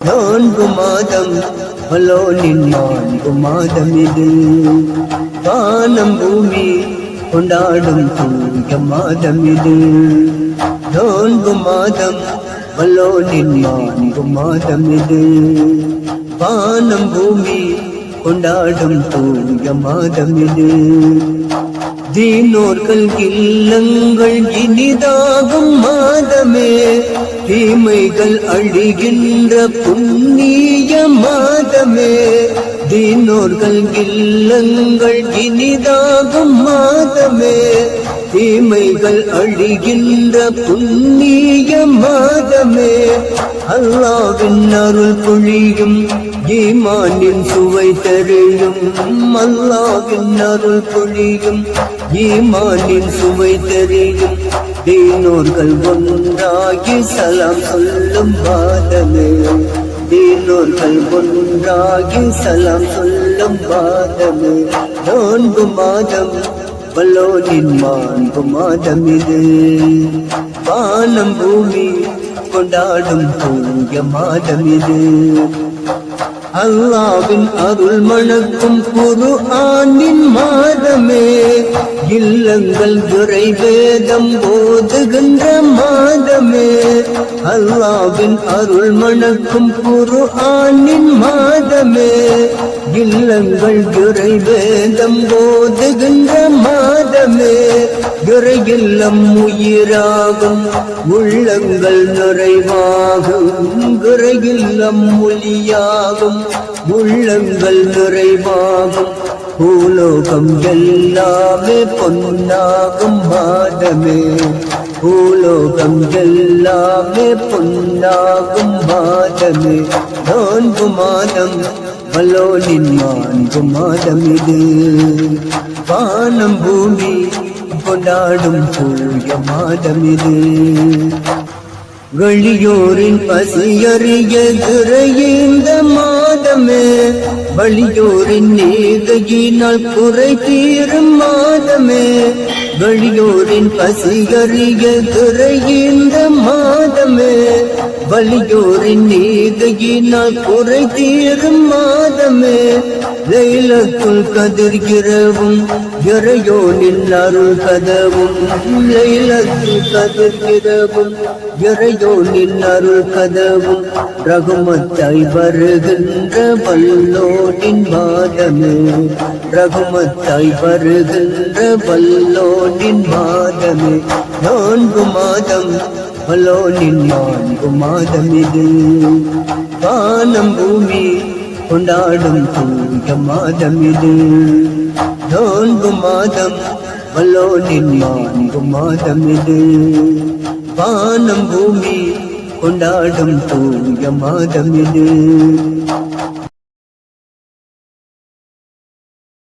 நான்கு மாதம் வல்லோனின் நான்கு மாதம் இது. வானம் பூமி கொண்டாடும் தூய மாதம் இது. நான்கு மாதம் வல்லோனின் நான்கு மாதம் இது. வானம் பூமி கொண்டாடும் தூய மாதம் இது. தீனோர்கள் இல்லங்கள் இனிதாகும் மாதமே, தீமைகள் அழிகின்ற புண்ணிய மாதமே. தீனோர்கள் இல்லங்கள் இனிதாகும் மாதமே, தீமைகள் அழிகின்ற புண்ணிய மாதமே. அல்லாவின் அருள் பொழியும் ஈமானின் சுவை தெரியும். அல்லாவின் அருள் பொழியும் ஈமானின் சுவை தெரியும். தீனோர்கள் ஒன்றாகி சலாம் சொல்லும் மாதமே, தீனோர்கள் ஒன்றாகி சலாம் சொல்லும் மாதமே. நான்கு மாதம் வல்லோனின் நான்கு மாதம் இது. வானம் பூமி கொண்டாடும் தூய மாதம் இது. அல்லாவின் அருள் மணக்கும் குர்ஆனின் மாதமே, இல்லங்கள் துறை வேதம் போதுகின்ற மாதமே. அல்லாவின் அருள் மணக்கும் குர்ஆனின் மாதமே, இல்லங்கள் துறை வேதம் போதுகின்ற மாதமே. துறையில்லம் உயிராகும் உள்ளங்கள் நிறைவாகும், துறையில்லம் மொழியாகும் உள்ளங்கள் நிறைவாகும். பூலோகம் எல்லாமே பொன்னாகும் மாதமே, பூலோகம் எல்லாமே பொன்னாகும் மாதமே. நான்கு மாதம் வல்லோனின் நான்கு மாதம் இது. வானம் பூமி கொண்டாடும் தூய மாதம் இது. வெளியோரின் பசியறிய துறைந்த மாதமே, வழியோரின் நீகையினால் குறை தீரும் மாதமே. வெளியோரின் பசியறிய துறைந்த மாதமே, வலியோரின் நீகையினால் குறை தீரும் மாதமே. லைலத்துல் கதிர் இரவும் இறையோனின் அருள் கதவும், லைலத்துல் கதிர் இரவும் இறையோனின் அருள் கதவும். ரகுமத்தாய் வருகின்ற வல்லோனின் மாதமே, ரகுமத்தாய் வருகின்ற வல்லோனின் மாதமே. நான்கு மாதம் வல்லோனின் நான்கு மாதம் இது. வானம் பூமி கொண்டாடும் தூய மாதம் இது. நான்கு மாதம் வல்லோனின் நான்கு மாதம் இது. வானம் பூமி கொண்டாடும் தூய மாதம் இது.